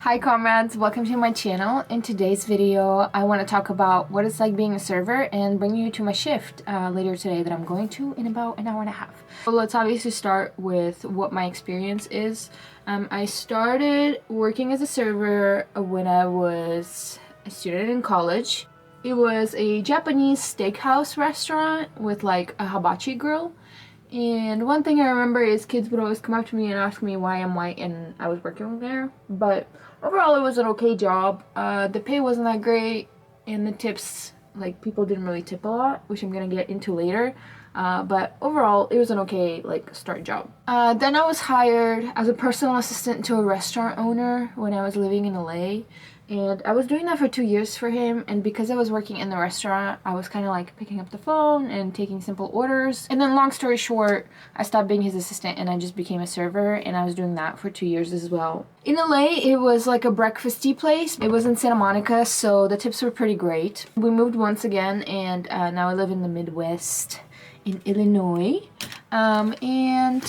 Hi comrades, welcome to my channel. In today's video, I want to talk about what it's like being a server and bring you to my shift later today that I'm going to in about an hour and a half. So let's obviously start with what my experience is. I started working as a server when I was a student in college. It was a Japanese steakhouse restaurant with like a hibachi grill. And one thing I remember is kids would always come up to me and ask me why I'm white and I was working there. But overall, it was an okay job. The pay wasn't that great, and the tips, like, people didn't really tip a lot, which I'm gonna get into later. But overall, it was an okay, like, start job. Then I was hired as a personal assistant to a restaurant owner when I was living in LA. And I was doing that for 2 years for him, and because I was working in the restaurant, I was kind of like picking up the phone and taking simple orders. And then long story short, I stopped being his assistant and I just became a server, and I was doing that for 2 years as well. In LA, it was like a breakfasty place. It was in Santa Monica, so the tips were pretty great. We moved once again, and now I live in the Midwest in Illinois. And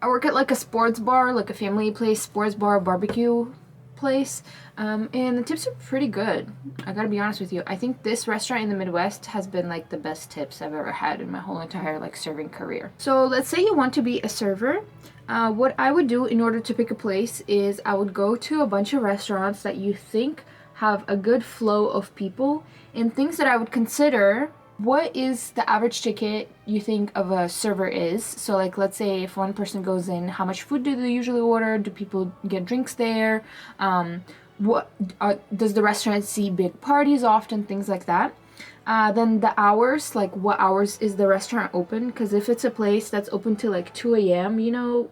I work at like a sports bar, like a family place, sports bar, barbecue place, and the tips are pretty good. I gotta be honest with you. I think this restaurant in the Midwest has been like the best tips I've ever had in my whole entire like serving career. So let's say you want to be a server. What I would do in order to pick a place is I would go to a bunch of restaurants that you think have a good flow of people and things that I would consider. What is the average ticket you think of a server is? So like, let's say if one person goes in, how much food do they usually order? Do people get drinks there? Does the restaurant see big parties often? Things like that. Then the hours, like what hours is the restaurant open? Because if it's a place that's open till like 2 a.m., you know,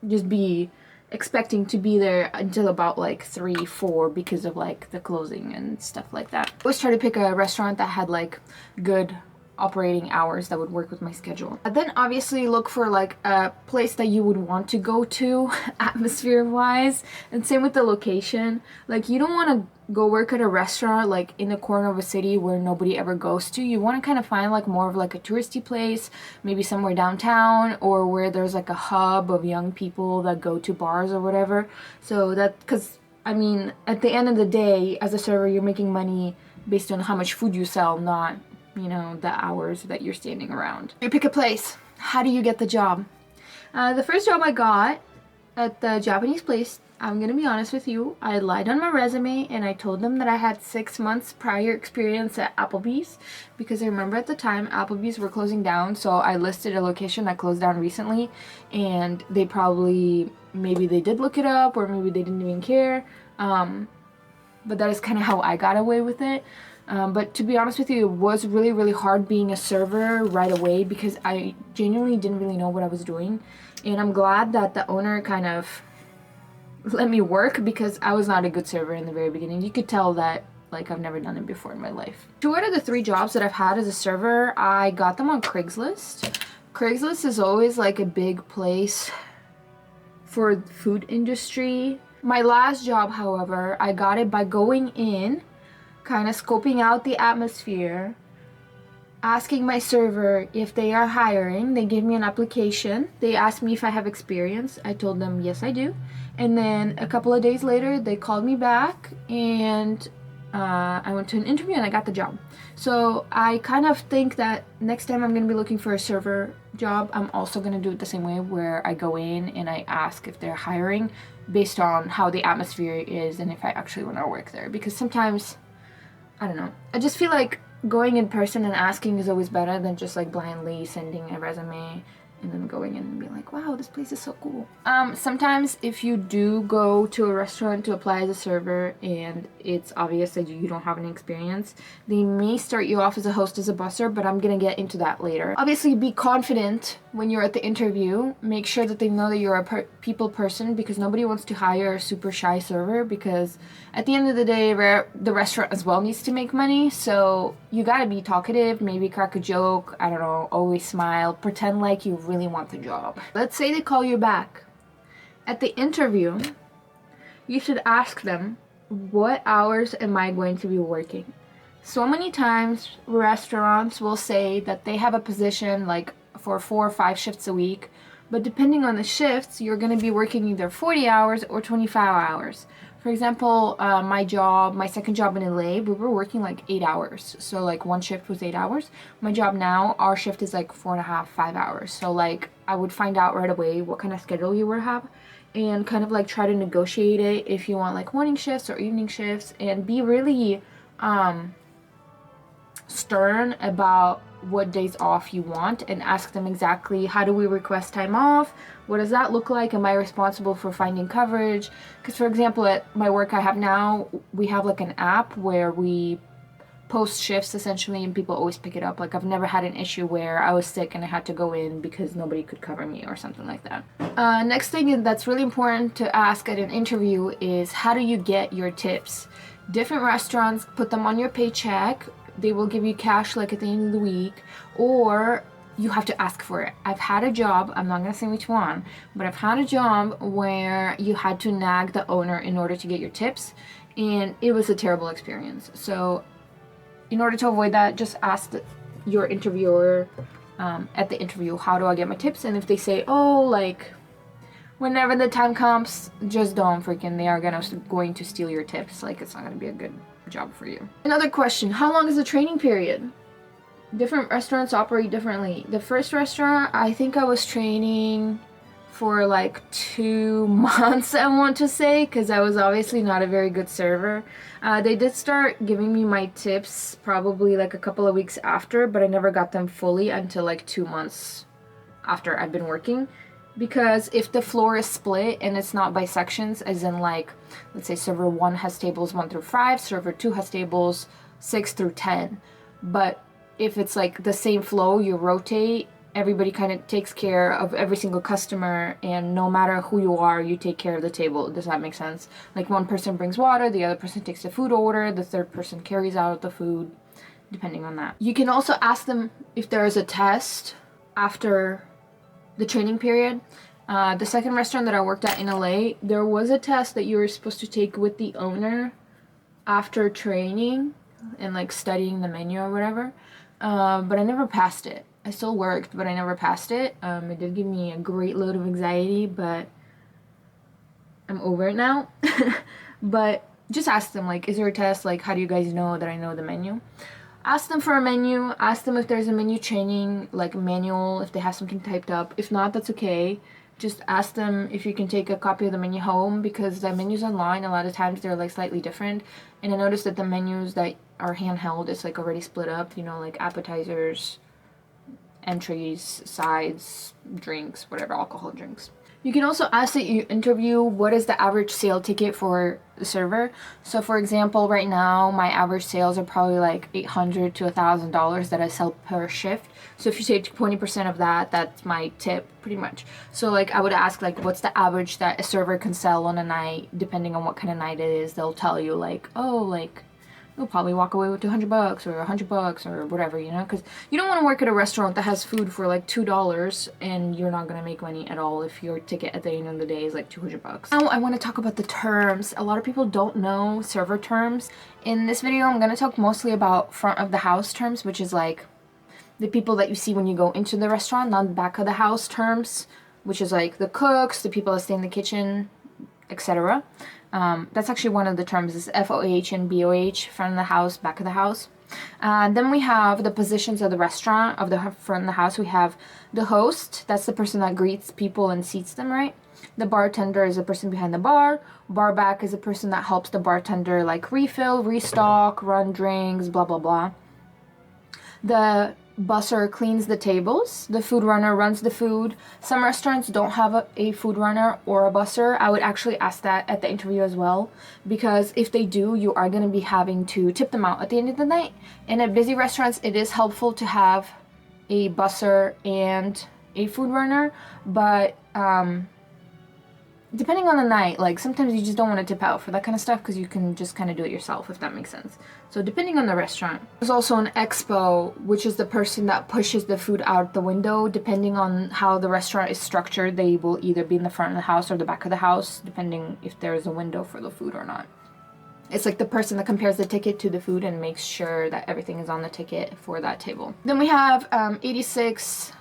just be expecting to be there until about like 3, 4 because of like the closing and stuff like that. I always try to pick a restaurant that had like good operating hours that would work with my schedule. Then obviously look for like a place that you would want to go to atmosphere wise, and same with the location. Like, you don't want to go work at a restaurant like in the corner of a city where nobody ever goes to. You want to kind of find like more of like a touristy place, maybe somewhere downtown or where there's like a hub of young people that go to bars or whatever. So that, because I mean, at the end of the day, as a server, you're making money based on how much food you sell, not, you know, the hours that you're standing around. You pick a place. How do you get the job? The first job I got at the Japanese place, I'm gonna be honest with you, I lied on my resume and I told them that I had 6 months prior experience at Applebee's, because I remember at the time Applebee's were closing down, so I listed a location that closed down recently, and they probably, maybe they did look it up or maybe they didn't even care, but that is kind of how I got away with it. But to be honest with you, it was really, really hard being a server right away because I genuinely didn't really know what I was doing. And I'm glad that the owner kind of let me work, because I was not a good server in the very beginning. You could tell that, like, I've never done it before in my life. 2 out of the 3 jobs that I've had as a server, I got them on Craigslist. Craigslist is always like a big place for the food industry. My last job, however, I got it by going in, kind of scoping out the atmosphere, asking my server if they are hiring. They gave me an application. They asked me if I have experience. I told them yes, I do. And then a couple of days later, they called me back, and I went to an interview and I got the job. So I kind of think that next time I'm going to be looking for a server job, I'm also going to do it the same way, where I go in and I ask if they're hiring based on how the atmosphere is and if I actually want to work there. Because sometimes, I don't know, I just feel like going in person and asking is always better than just like blindly sending a resume and then going in and being like, wow, this place is so cool. Sometimes if you do go to a restaurant to apply as a server and it's obvious that you don't have any experience, they may start you off as a host, as a busser, but I'm gonna get into that later. Obviously, be confident when you're at the interview. Make sure that they know that you're a people person, because nobody wants to hire a super shy server, because at the end of the day, the restaurant as well needs to make money. So you gotta be talkative, maybe crack a joke, I don't know, always smile, pretend like you really want the job. Let's say they call you back. At the interview, you should ask them, what hours am I going to be working? So many times restaurants will say that they have a position like for 4 or 5 shifts a week, but depending on the shifts, you're going to be working either 40 hours or 25 hours. For example, my second job in LA, we were working like 8 hours. So like one shift was 8 hours. My job now, our shift is like 4.5, 5 hours. So like I would find out right away what kind of schedule you would have and kind of like try to negotiate it if you want like morning shifts or evening shifts, and be really stern about what days off you want and ask them exactly, how do we request time off, what does that look like, am I responsible for finding coverage? Because for example, at my work I have now, we have like an app where we post shifts essentially and people always pick it up. Like I've never had an issue where I was sick and I had to go in because nobody could cover me or something like that. Next thing that's really important to ask at an interview is, how do you get your tips? Different restaurants put them on your paycheck. They will give you cash like at the end of the week, or you have to ask for it. I've had a job, I'm not gonna say which one, but I've had a job where you had to nag the owner in order to get your tips, and it was a terrible experience. So in order to avoid that, just ask your interviewer at the interview, how do I get my tips? And if they say, oh, like whenever the time comes, just don't freaking, they are going to steal your tips. Like it's not gonna be a good job for you. Another question, how long is the training period? Different restaurants operate differently. The first restaurant, I think I was training for like 2 months, I want to say, because I was obviously not a very good server. They did start giving me my tips probably like a couple of weeks after, but I never got them fully until like 2 months after I've been working. Because if the floor is split and it's not by sections, as in like, let's say server 1 has tables 1 through 5, server 2 has tables 6 through 10. But if it's like the same flow, you rotate, everybody kind of takes care of every single customer, and no matter who you are, you take care of the table. Does that make sense? Like one person brings water, the other person takes the food order, the third person carries out the food, depending on that. You can also ask them if there is a test after the training period. The second restaurant that I worked at in LA, there was a test that you were supposed to take with the owner after training and like studying the menu or whatever, but I never passed it. I still worked, but I never passed it. It did give me a great load of anxiety, but I'm over it now. But just ask them, like, is there a test? Like, how do you guys know that I know the menu? Ask them for a menu. Ask them if there's a menu training, like a manual, if they have something typed up. If not, that's okay. Just ask them if you can take a copy of the menu home, because the menus online, a lot of times they're like slightly different. And I noticed that the menus that are handheld, it's like already split up, you know, like appetizers, entries, sides, drinks, whatever, alcohol drinks. You can also ask that you interview what is the average sale ticket for the server. So for example, right now my average sales are probably like $800 to $1,000 that I sell per shift. So if you take 20% of that, that's my tip pretty much. So like I would ask like, what's the average that a server can sell on a night, depending on what kind of night it is. They'll tell you like, oh, like you'll probably walk away with $200 or $100 or whatever, you know, because you don't want to work at a restaurant that has food for like $2 and you're not going to make money at all if your ticket at the end of the day is like $200. Now I want to talk about the terms. A lot of people don't know server terms. In this video, I'm going to talk mostly about front of the house terms, which is like the people that you see when you go into the restaurant, not back of the house terms, which is like the cooks, the people that stay in the kitchen, etc. That's actually one of the terms, is FOH and BOH, front of the house, back of the house. Then we have the positions of the restaurant, of the front of the house. We have the host, that's the person that greets people and seats them, right? The bartender is the person behind the bar. Bar back is the person that helps the bartender like refill, restock, run drinks, blah, blah, blah. The busser cleans the tables. The food runner runs the food. Some restaurants don't have a food runner or a busser. I would actually ask that at the interview as well, because if they do, you are going to be having to tip them out at the end of the night. And at busy restaurants, it is helpful to have a busser and a food runner, but depending on the night, like sometimes you just don't want to tip out for that kind of stuff because you can just kind of do it yourself, if that makes sense. So depending on the restaurant. There's also an expo, which is the person that pushes the food out the window. Depending on how the restaurant is structured, they will either be in the front of the house or the back of the house, depending if there's a window for the food or not. It's like the person that compares the ticket to the food and makes sure that everything is on the ticket for that table. Then we have 86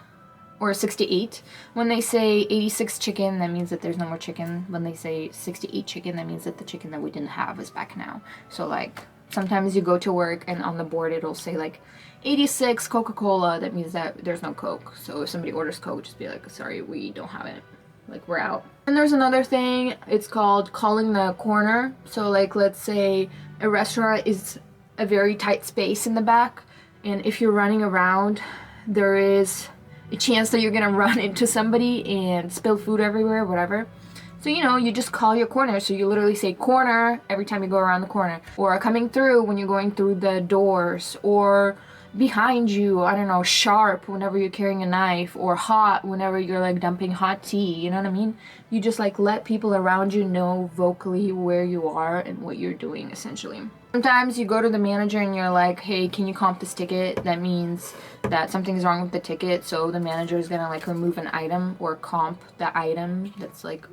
or 68. When they say 86 chicken, that means that there's no more chicken. When they say 68 chicken, that means that the chicken that we didn't have is back now. So like sometimes you go to work and on the board it'll say like 86 Coca-Cola. That means that there's no Coke. So if somebody orders Coke, just be like, sorry, we don't have it. Like, we're out. And there's another thing, it's called calling the corner. So like, let's say a restaurant is a very tight space in the back, and if you're running around, there is a chance that you're gonna run into somebody and spill food everywhere, whatever. So, you know, you just call your corner. So you literally say corner every time you go around the corner, or coming through when you're going through the doors, or behind you, I don't know, sharp whenever you're carrying a knife, or hot whenever you're like dumping hot tea, you know what I mean? You just like let people around you know vocally where you are and what you're doing, essentially. Sometimes you go to the manager and you're like, hey, can you comp this ticket? That means that something's wrong with the ticket, so the manager is gonna like remove an item or comp the item. That's like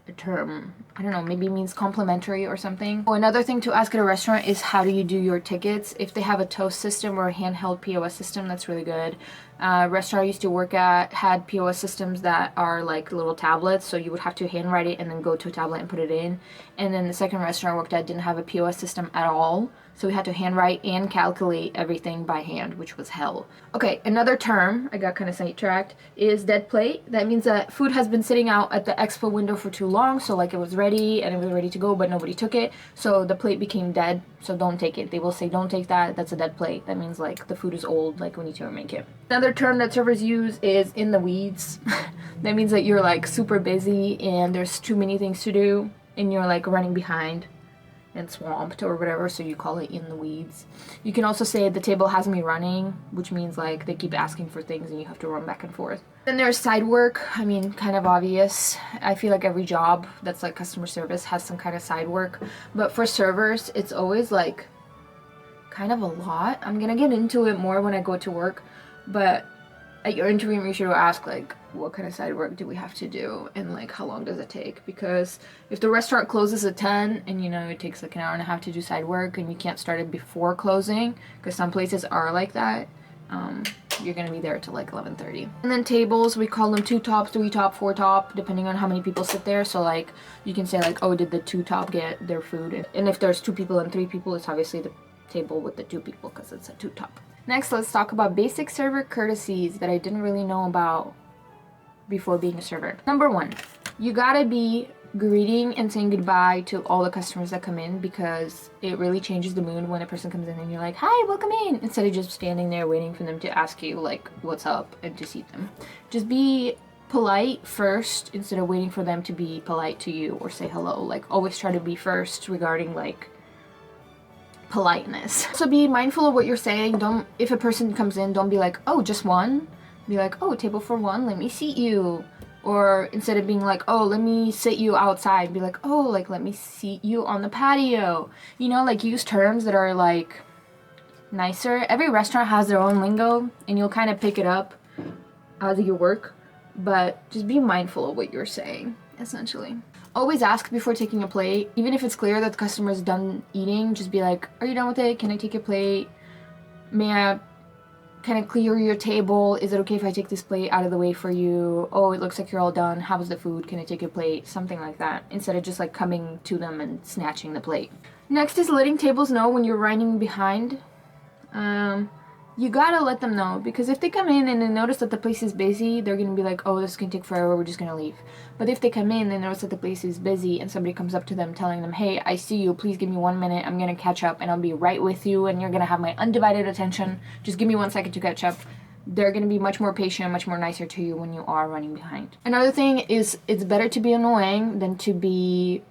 a term, I don't know, maybe it means complimentary or something. Oh, another thing to ask at a restaurant is how do you do your tickets? If they have a toast system or a handheld POS system, that's really good. Restaurant I used to work at had POS systems that are like little tablets, so you would have to handwrite it and then go to a tablet and put it in. And then the second restaurant I worked at didn't have a POS system at all, so we had to handwrite and calculate everything by hand, which was hell. Okay, another term, I got kind of sidetracked, is dead plate. That means that food has been sitting out at the expo window for too long, so like it was ready and it was ready to go, but nobody took it, so the plate became dead, so don't take it. They will say, don't take that, that's a dead plate. That means like the food is old, like we need to remake it. Another term that servers use is in the weeds. That means that you're like super busy and there's too many things to do and you're like running behind and swamped or whatever, so you call it in the weeds. You can also say the table has me running, which means like they keep asking for things and you have to run back and forth. Then there's side work. I mean, kind of obvious. I feel like every job that's like customer service has some kind of side work, but for servers it's always like kind of a lot. I'm gonna get into it more when I go to work, but at your interview you should ask like, what kind of side work do we have to do and like how long does it take? Because if the restaurant closes at 10 and you know it takes like an hour and a half to do side work and you can't start it before closing, because some places are like that, you're gonna be there till like 11:30. And then tables, we call them 2 top, 3 top, 4 top, depending on how many people sit there. So like you can say like, oh, did the 2 top get their food? And if there's 2 people and 3 people, it's obviously the table with the 2 people because it's a 2 top. Next, let's talk about basic server courtesies that I didn't really know about before being a server. Number 1, you gotta be greeting and saying goodbye to all the customers that come in, because it really changes the mood when a person comes in and you're like, hi, welcome in, instead of just standing there waiting for them to ask you like what's up and to seat them. Just be polite first instead of waiting for them to be polite to you or say hello. Like, always try to be first regarding like politeness. So be mindful of what you're saying. Don't, if a person comes in, don't be like, oh, just one. Be like, oh, table for 1, let me seat you. Or instead of being like, oh, let me sit you outside, be like, oh, like, let me seat you on the patio. You know, like, use terms that are like nicer. Every restaurant has their own lingo and you'll kind of pick it up as you work, but just be mindful of what you're saying, essentially. Always ask before taking a plate. Even if it's clear that the customer's done eating, just be like, are you done with it? Can I take your plate? May I kind of clear your table? Is it okay if I take this plate out of the way for you? Oh, it looks like you're all done. How was the food? Can I take your plate? Something like that, instead of just like coming to them and snatching the plate. Next is letting tables know when you're running behind. You gotta let them know, because if they come in and they notice that the place is busy, they're gonna be like, oh, this is gonna take forever, we're just gonna leave. But if they come in and notice that the place is busy and somebody comes up to them telling them, hey, I see you, please give me 1 minute, I'm gonna catch up and I'll be right with you and you're gonna have my undivided attention, just give me 1 second to catch up, they're gonna be much more patient, much more nicer to you when you are running behind. Another thing is, it's better to be annoying than to be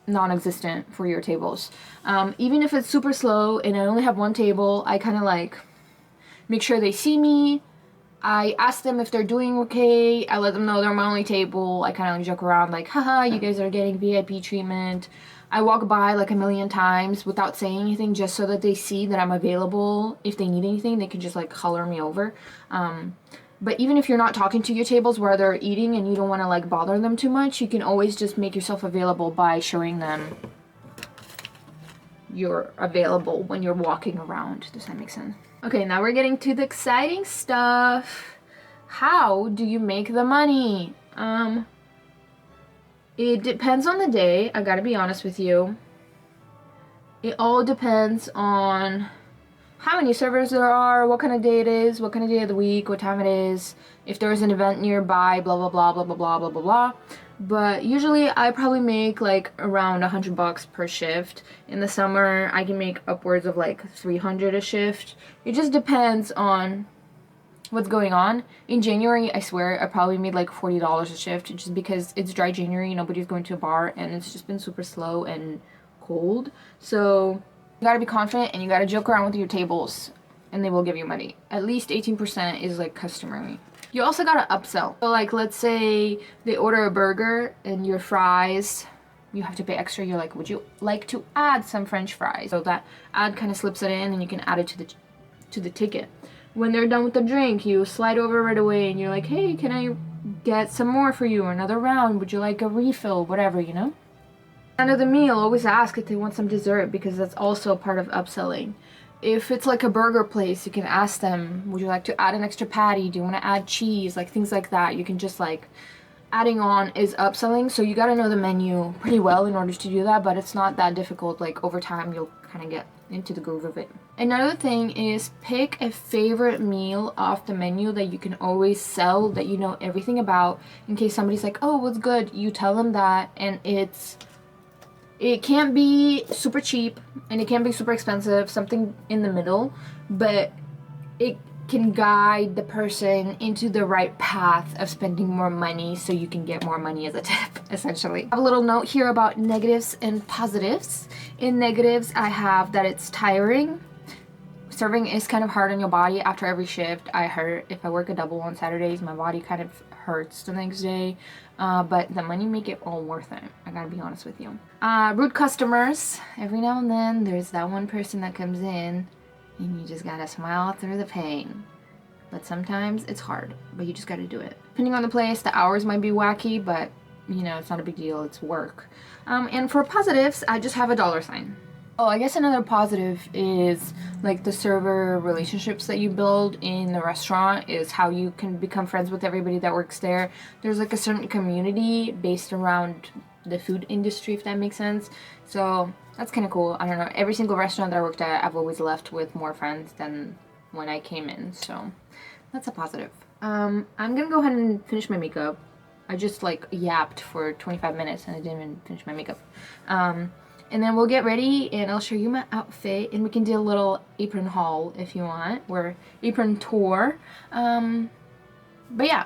non-existent for your tables. Even if it's super slow and I only have 1 table, I kind of like make sure they see me. I ask them if they're doing okay. I let them know they're my only table. I kind of like joke around like, haha, you guys are getting VIP treatment. I walk by like a million times without saying anything, just so that they see that I'm available. If they need anything, they can just like holler me over. But even if you're not talking to your tables where they're eating and you don't want to like bother them too much, you can always just make yourself available by showing them you're available when you're walking around. Does that make sense? Okay, now we're getting to the exciting stuff. How do you make the money? It depends on the day, I gotta be honest with you. It all depends on how many servers there are, what kind of day it is, what kind of day of the week, what time it is, if there's an event nearby, blah blah blah blah blah blah blah blah blah. But usually I probably make like around $100 per shift. In the summer I can make upwards of like 300 a shift. It just depends on what's going on. In January, I swear I probably made like $40 a shift, just because it's dry January, nobody's going to a bar, and it's just been super slow and cold. So you gotta be confident and you gotta joke around with your tables and they will give you money. At least 18% is like customary. You also gotta upsell. So like, let's say they order a burger and your fries, you have to pay extra. You're like, would you like to add some French fries? So that ad kind of slips it in and you can add it to the ticket. When they're done with the drink, you slide over right away and you're like, hey, can I get some more for you, or another round? Would you like a refill? Whatever, you know? End of the meal, always ask if they want some dessert, because that's also part of upselling. If it's like a burger place, you can ask them, would you like to add an extra patty? Do you want to add cheese? Like things like that. You can just like, adding on is upselling. So you got to know the menu pretty well in order to do that, but it's not that difficult. Like over time, you'll kind of get into the groove of it. Another thing is pick a favorite meal off the menu that you can always sell, that you know everything about, in case somebody's like, oh, what's good? You tell them that, and it can't be super cheap and it can't be super expensive, something in the middle, but it can guide the person into the right path of spending more money so you can get more money as a tip, essentially. I have a little note here about negatives and positives. In negatives, I have that it's tiring. Serving is kind of hard on your body after every shift. I hurt. If I work a double on Saturdays, my body kind of hurts the next day. But the money make it all worth it. I gotta be honest with you. Rude customers. Every now and then, there's that one person that comes in and you just gotta smile through the pain. But sometimes it's hard, but you just gotta do it. Depending on the place, the hours might be wacky, but you know, it's not a big deal, it's work. And for positives, I just have a $sign. Oh, I guess another positive is like the server relationships that you build in the restaurant is how you can become friends with everybody that works there. There's like a certain community based around the food industry, if that makes sense. So that's kind of cool. I don't know. Every single restaurant that I worked at, I've always left with more friends than when I came in. So that's a positive. I'm gonna go ahead and finish my makeup. I just like yapped for 25 minutes and I didn't even finish my makeup. And then we'll get ready and I'll show you my outfit and we can do a little apron haul if you want, or apron tour. But yeah.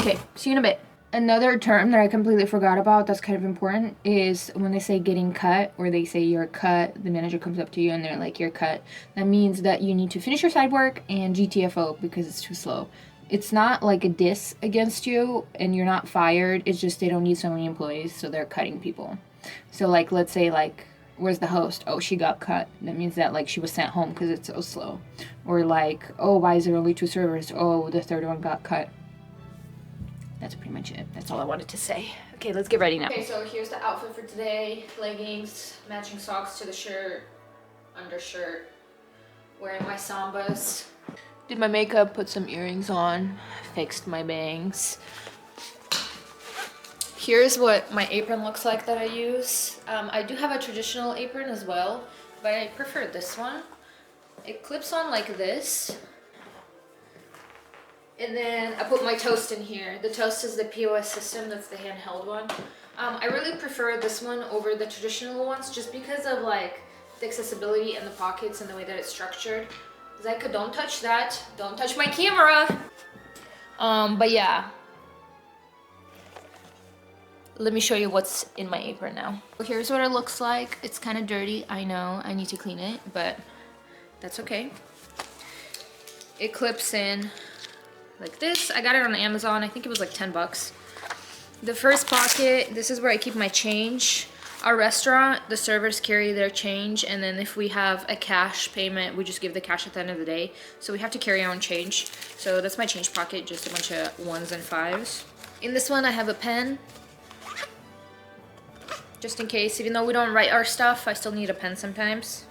Okay, see you in a bit. Another term that I completely forgot about that's kind of important is when they say getting cut, or they say you're cut, the manager comes up to you and they're like, you're cut. That means that you need to finish your side work and GTFO because it's too slow. It's not like a diss against you and you're not fired. It's just they don't need so many employees, so they're cutting people. So like, let's say like, where's the host? Oh, she got cut. That means that like she was sent home because it's so slow. Or like, oh, why is there only 2 servers? Oh, the third one got cut. That's pretty much it. That's all I wanted to say. Okay, let's get ready now. Okay, so here's the outfit for today. Leggings, matching socks to the shirt, undershirt, wearing my Sambas. Did my makeup, put some earrings on, fixed my bangs. Here's what my apron looks like that I use. I do have a traditional apron as well, but I prefer this one. It clips on like this. And then I put my toast in here. The toast is the POS system, that's the handheld one. I really prefer this one over the traditional ones just because of like the accessibility and the pockets and the way that it's structured. Zyka, don't touch that. Don't touch my camera. But yeah. Let me show you what's in my apron now. Here's what it looks like. It's kind of dirty, I know. I need to clean it, but that's okay. It clips in like this. I got it on Amazon. I think it was like 10 bucks. The first pocket, this is where I keep my change. Our restaurant, the servers carry their change, and then if we have a cash payment, we just give the cash at the end of the day. So we have to carry our own change. So that's my change pocket, just a bunch of 1s and 5s. In this one, I have a pen. Just in case, even though we don't write our stuff, I still need a pen sometimes.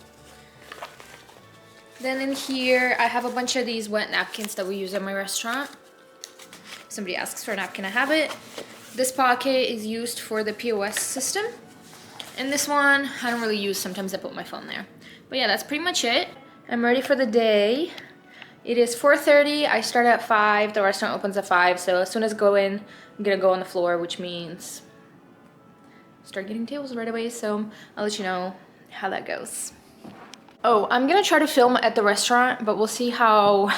Then in here, I have a bunch of these wet napkins that we use at my restaurant. If somebody asks for a napkin, I have it. This pocket is used for the POS system. And this one, I don't really use. Sometimes I put my phone there. But yeah, that's pretty much it. I'm ready for the day. It is 4:30. I start at 5. The restaurant opens at 5. So as soon as I go in, I'm gonna go on the floor, which means start getting tables right away. So I'll let you know how that goes. Oh, I'm gonna try to film at the restaurant, but we'll see how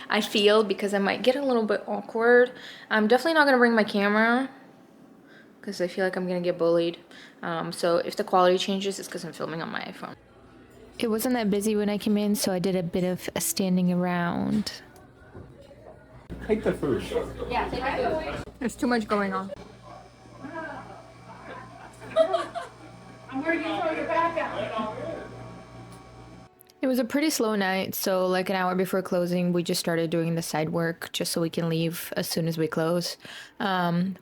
I feel because I might get a little bit awkward. I'm definitely not gonna bring my camera because I feel like I'm gonna get bullied. So if the quality changes, it's because I'm filming on my iPhone. It wasn't that busy when I came in, so I did a bit of standing around. Take the food. Yeah, take the food. There's too much going on. I'm working for your back out. It was a pretty slow night, so like an hour before closing, we just started doing the side work just so we can leave as soon as we close.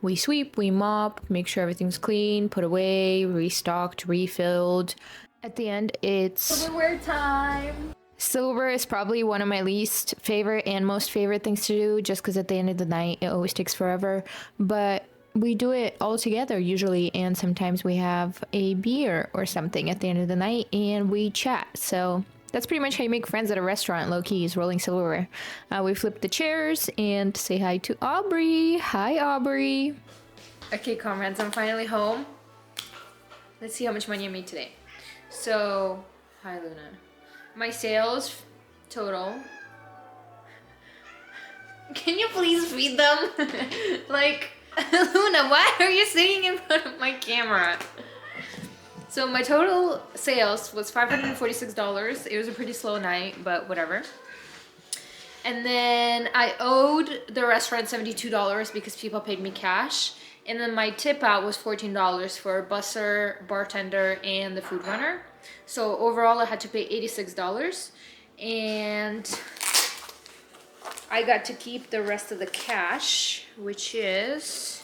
We sweep, we mop, make sure everything's clean, put away, restocked, refilled. At the end, it's silverware time. Silverware is probably one of my least favorite and most favorite things to do just because at the end of the night, it always takes forever. But we do it all together usually, and sometimes we have a beer or something at the end of the night and we chat. So that's pretty much how you make friends at a restaurant, low-key, is rolling silverware. We flip the chairs and say hi to Aubrey. Hi, Aubrey. Okay, comrades, I'm finally home. Let's see how much money I made today. So, hi, Luna. My sales total. Can you please feed them? Like, Luna, why are you sitting in front of my camera? So my total sales was $546. It was a pretty slow night, but whatever. And then I owed the restaurant $72 because people paid me cash. And then my tip out was $14 for busser, bartender, and the food runner. So overall I had to pay $86. And I got to keep the rest of the cash, which is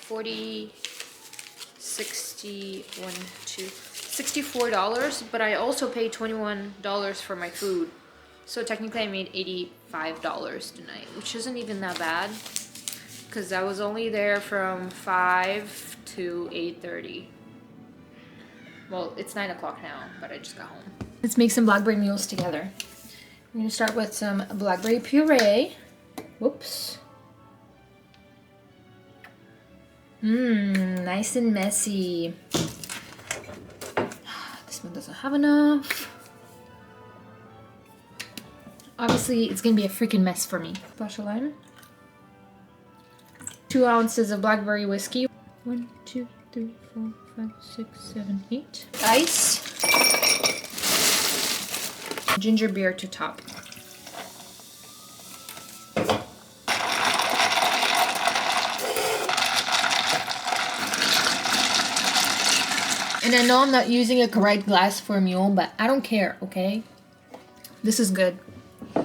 $64, but I also paid $21 for my food. So technically I made $85 tonight, which isn't even that bad because I was only there from 5 to 8:30. Well, it's 9 o'clock now, but I just got home. Let's make some blackberry mules together. I'm gonna start with some blackberry puree. Whoops. Nice and messy. This one doesn't have enough. Obviously, it's gonna be a freaking mess for me. Splash of lime. 2 ounces of blackberry whiskey. 1, 2, 3, 4, 5, 6, 7, 8. Ice. Ginger beer to top. And I know I'm not using a correct glass for a mule, but I don't care, okay? This is good. Do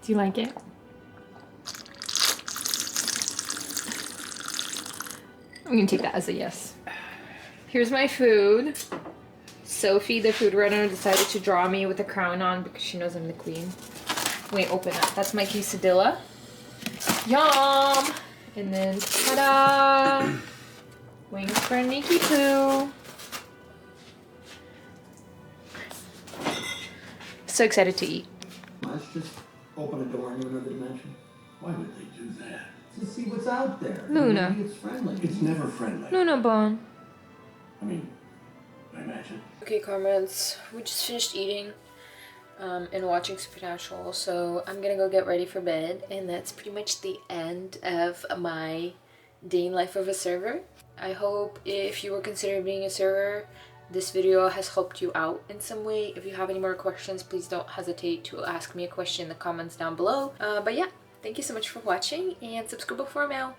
you like it? I'm gonna take that as a yes. Here's my food. Sophie, the food runner, decided to draw me with a crown on because she knows I'm the queen. Wait, open up. That's my quesadilla. Yum! And then, ta-da! Wings for Nikki Poo. So excited to eat. Let's just open a door into another dimension. Why would they do that? To see what's out there. Luna. Maybe it's friendly. It's never friendly. Luna Bon. I mean, I imagine. Okay, comrades, we just finished eating and watching Supernatural, so I'm gonna go get ready for bed, and that's pretty much the end of my day in life of a server. I hope if you were considering being a server, this video has helped you out in some way. If you have any more questions, please don't hesitate to ask me a question in the comments down below. But yeah, thank you so much for watching, and subscribe for more.